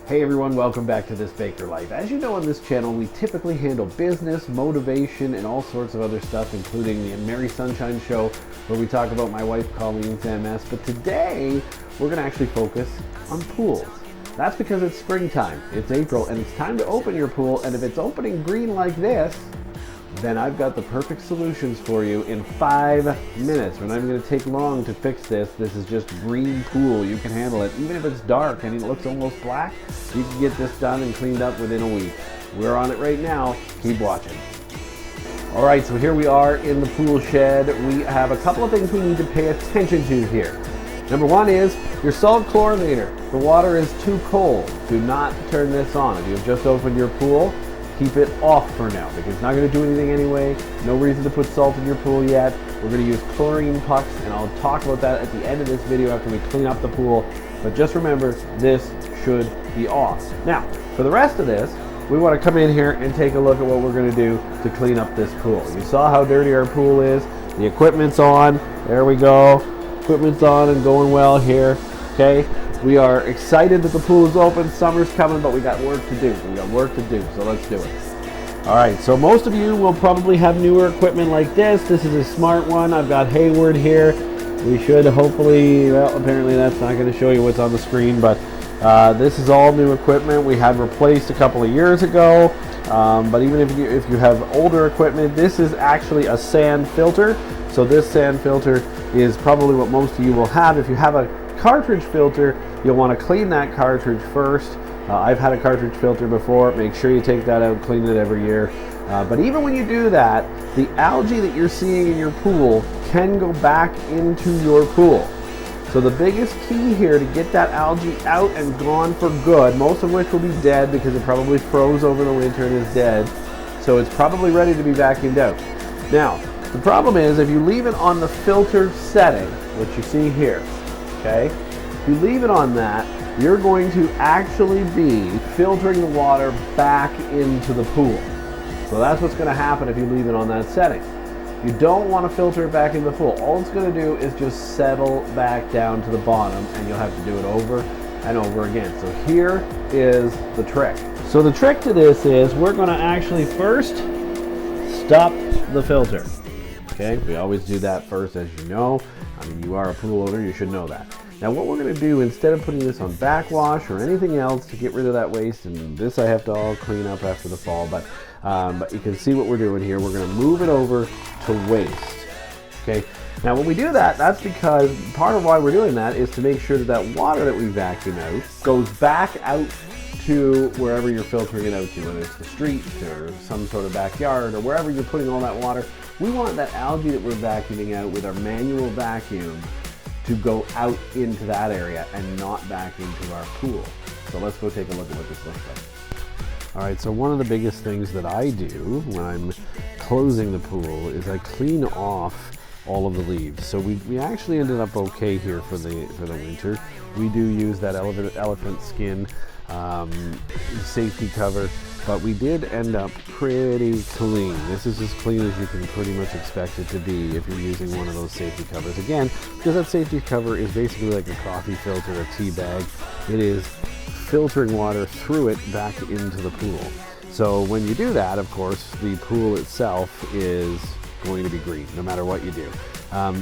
Hey everyone, welcome back to This Baker Life. As you know, on this channel, we typically handle business, motivation, and all sorts of other stuff, including the Merry Sunshine Show, where we talk about my wife Colleen's MS. But today, we're going to actually focus on pools. That's because it's springtime, it's April, and it's time to open your pool, and if it's opening green like this, then I've got the perfect solutions for you in 5 minutes. We're not even going to take long to fix this. This is just green pool. You can handle it. Even if it's dark and it looks almost black, you can get this done and cleaned up within a week. We're on it right now. Keep watching. All right, so here we are in the pool shed. We have a couple of things we need to pay attention to here. Number one is your salt chlorinator. The water is too cold. Do not turn this on. If you've just opened your pool, keep it off for now because it's not going to do anything anyway. No reason to put salt in your pool yet. We're going to use chlorine pucks, and I'll talk about that at the end of this video after we clean up the pool. But just remember, this should be off. Now, for the rest of this, we want to come in here and take a look at what we're going to do to clean up this pool. You saw how dirty our pool is. The equipment's on. There we go. Equipment's on and going well here. Okay. We are excited that the pool is open. Summer's coming, but we got work to do. So let's do it. All right, so most of you will probably have newer equipment like this. This is a smart one. I've got Hayward here. We should hopefully, well, apparently that's not going to show you what's on the screen, but this is all new equipment we had replaced a couple of years ago. But even if you have older equipment, this is actually a sand filter. So this sand filter is probably what most of you will have. If you have a cartridge filter, you'll want to clean that cartridge first. I've had a cartridge filter before. Make sure you take that out, clean it every year. But even when you do that, the algae that you're seeing in your pool can go back into your pool. So the biggest key here to get that algae out and gone for good, most of which will be dead because it probably froze over the winter and is dead, so it's probably ready to be vacuumed out. Now, the problem is if you leave it on the filter setting, which you see here, okay? If you leave it on that, you're going to actually be filtering the water back into the pool. So that's what's going to happen if you leave it on that setting. You don't want to filter it back into the pool. All it's going to do is just settle back down to the bottom, and you'll have to do it over and over again. So here is the trick. So the trick to this is we're going to actually first stop the filter. Okay, we always do that first, as you know. I mean, you are a pool owner, you should know that. Now what we're going to do, instead of putting this on backwash or anything else to get rid of that waste, and this I have to all clean up after the fall, but you can see what we're doing here. We're going to move it over to waste. Okay, now when we do that, that's because part of why we're doing that is to make sure that that water that we vacuum out goes back out to wherever you're filtering it out to, whether it's the street or some sort of backyard or wherever you're putting all that water. We want that algae that we're vacuuming out with our manual vacuum to go out into that area and not back into our pool. So let's go take a look at what this looks like. All right, so one of the biggest things that I do when I'm closing the pool is I clean off all of the leaves. So we actually ended up okay here for the winter. We do use that elephant skin safety cover, but we did end up pretty clean. This is as clean as you can pretty much expect it to be if you're using one of those safety covers. Again, because that safety cover is basically like a coffee filter, a tea bag. It is filtering water through it back into the pool. So when you do that, of course, the pool itself is going to be green no matter what you do.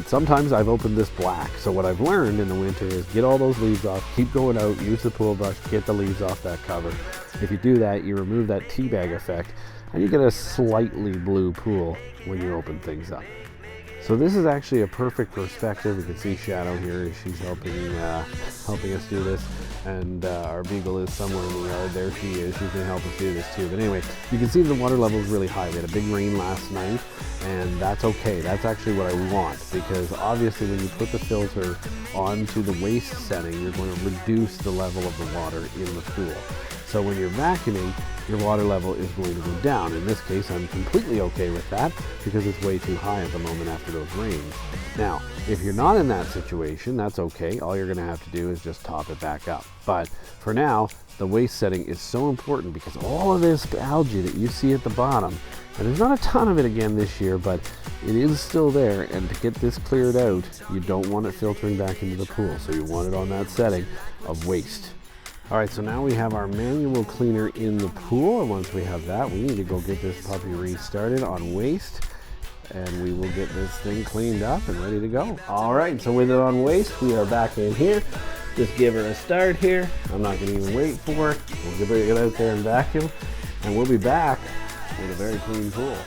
Sometimes I've opened this black, so what I've learned in the winter is get all those leaves off, keep going out, use the pool brush, get the leaves off that cover. If you do that, you remove that tea bag effect, and you get a slightly blue pool when you open things up. So this is actually a perfect perspective. You can see Shadow here. She's helping us do this. And our beagle is somewhere in the yard. There she is. She's going to help us do this too. But anyway, you can see the water level is really high. We had a big rain last night, and that's okay. That's actually what I want, because obviously when you put the filter onto the waste setting, you're going to reduce the level of the water in the pool. So when you're vacuuming, your water level is going to go down. In this case, I'm completely okay with that because it's way too high at the moment after those rains. Now, if you're not in that situation, that's okay. All you're going to have to do is just top it back up. But for now, the waste setting is so important because all of this algae that you see at the bottom, and there's not a ton of it again this year, but it is still there, and to get this cleared out, you don't want it filtering back into the pool, so you want it on that setting of waste. All right, so now we have our manual cleaner in the pool, and once we have that, we need to go get this puppy restarted on waste, and we will get this thing cleaned up and ready to go. All right, so with it on waste, we are back in here. Just give her a start here. I'm not gonna even wait for her. We'll get out there and vacuum, and we'll be back with a very clean pool.